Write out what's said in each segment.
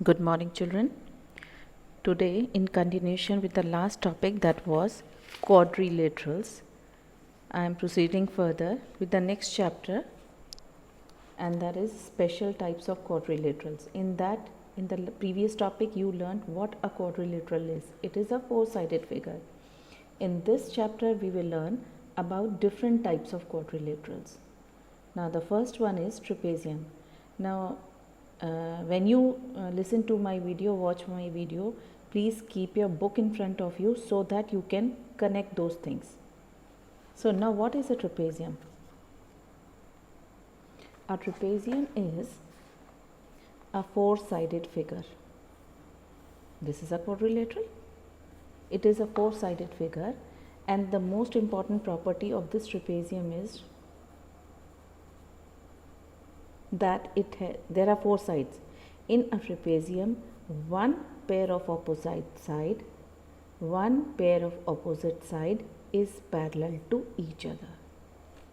Good morning, children. Today, in continuation with the last topic, that was quadrilaterals, I am proceeding further with the next chapter, and that is special types of quadrilaterals. In the previous topic, you learned what a quadrilateral is. It is a four-sided figure. In this chapter, we will learn about different types of quadrilaterals. Now, the first one is trapezium. Now, when you listen to my video, watch my video, please keep your book in front of you so that you can connect those things. So now what is a trapezium? A trapezium is a four-sided figure. This is a quadrilateral. It is a four-sided figure, and the most important property of this trapezium is that there are four sides. In a trapezium, one pair of opposite side is parallel to each other.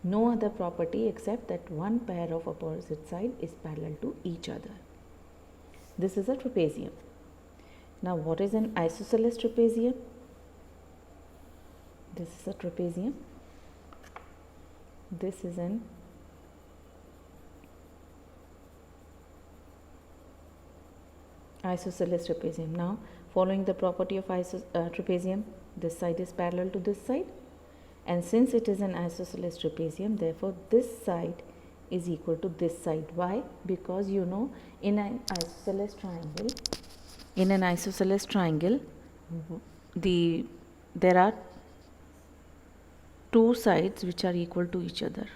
No other property except that one pair of opposite side is parallel to each other. This is a trapezium. Now, what is an isosceles trapezium? This is a trapezium. This is an isosceles trapezium. Now, following the property of trapezium, this side is parallel to this side, and since it is an isosceles trapezium, therefore this side is equal to this side. Why? Because you know, in an isosceles triangle, there are two sides which are equal to each other.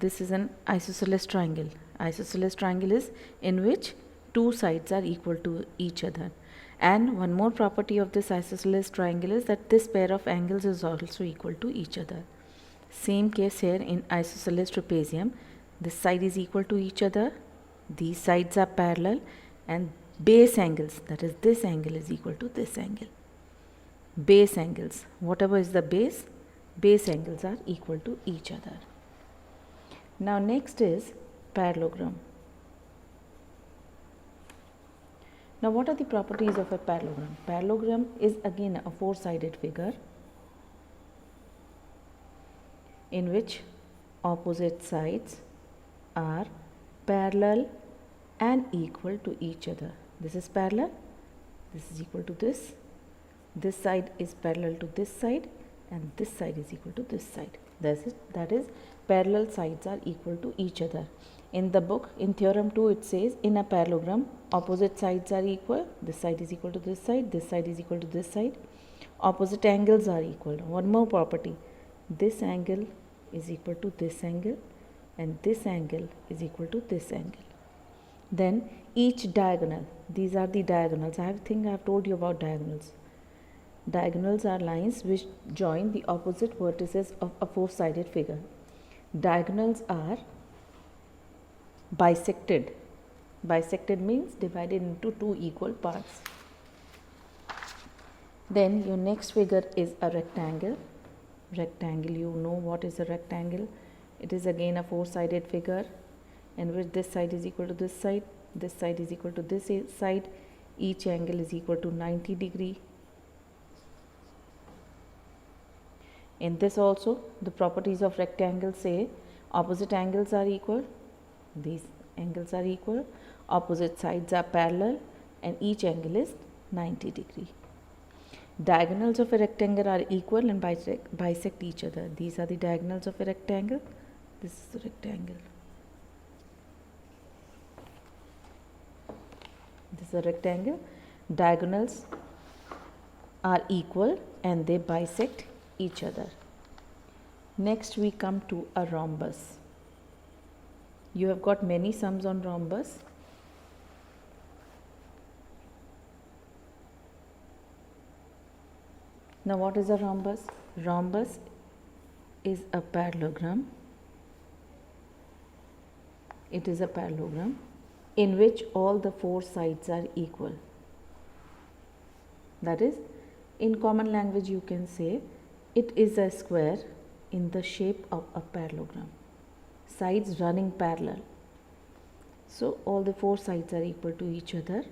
This is an isosceles triangle. Isosceles triangle is in which two sides are equal to each other. And one more property of this isosceles triangle is that this pair of angles is also equal to each other. Same case here in isosceles trapezium. This side is equal to each other, these sides are parallel, and base angles, that is this angle is equal to this angle. Base angles, whatever is the base angles are equal to each other. Now next is parallelogram. Now, what are the properties of a parallelogram? Parallelogram is again a four-sided figure in which opposite sides are parallel and equal to each other. This is parallel, this is equal to this side is parallel to this side, and this side is equal to this side. That is parallel sides are equal to each other. In the book, in theorem 2, it says in a parallelogram, opposite sides are equal. This side is equal to this side is equal to this side. Opposite angles are equal. One more property, this angle is equal to this angle, and this angle is equal to this angle. Then each diagonal, these are the diagonals. I think I have told you about diagonals. Diagonals are lines which join the opposite vertices of a four-sided figure. Diagonals are bisected. Bisected means divided into two equal parts. Then your next figure is a rectangle. Rectangle, you know what is a rectangle. It is again a four-sided figure in which this side is equal to this side is equal to this side. Each angle is equal to 90 degree. In this also, the properties of rectangle say opposite angles are equal, these angles are equal, opposite sides are parallel, and each angle is 90 degree. Diagonals of a rectangle are equal and bisect each other. These are the diagonals of a rectangle. This is the rectangle. This is a rectangle. Diagonals are equal and they bisect each other. Next we come to a rhombus. You have got many sums on rhombus. Now what is a rhombus? Rhombus is a parallelogram. It is a parallelogram in which all the four sides are equal. That is, in common language you can say it is a square in the shape of a parallelogram. Sides running parallel. So all the four sides are equal to each other.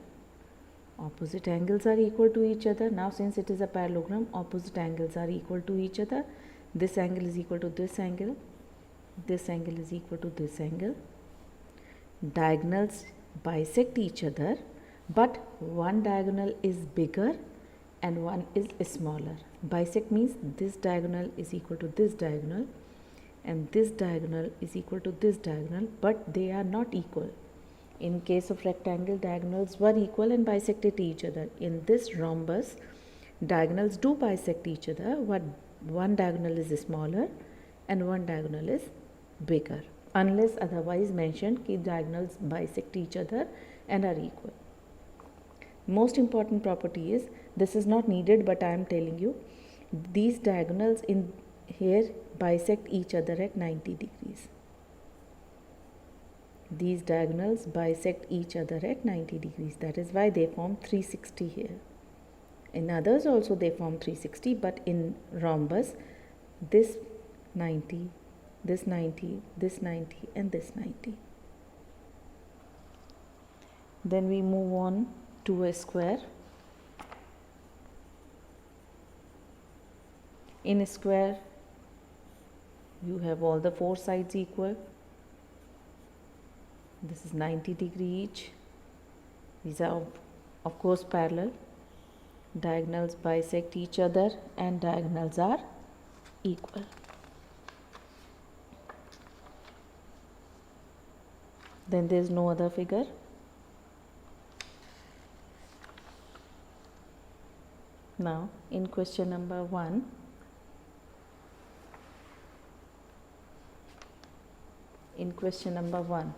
Opposite angles are equal to each other. Now since it is a parallelogram, opposite angles are equal to each other. This angle is equal to this angle. This angle is equal to this angle. Diagonals bisect each other, but one diagonal is bigger and one is smaller. Bisect means this diagonal is equal to this diagonal and this diagonal is equal to this diagonal, but they are not equal. In case of rectangle, diagonals were equal and bisected each other. In this rhombus, diagonals do bisect each other, but one diagonal is smaller and one diagonal is bigger, unless otherwise mentioned कि diagonals bisect each other and are equal. Most important property is, this is not needed but I am telling you, these diagonals in here bisect each other at 90 degrees. These diagonals bisect each other at 90 degrees. That is why they form 360 here. In others also they form 360, but in rhombus, this 90, this 90, this 90 and this 90. Then we move on to a square. In a square, you have all the four sides equal. This is 90 degree each. These are of course parallel. Diagonals bisect each other and diagonals are equal. Then there is no other figure. Now in question number 1, in question number 1,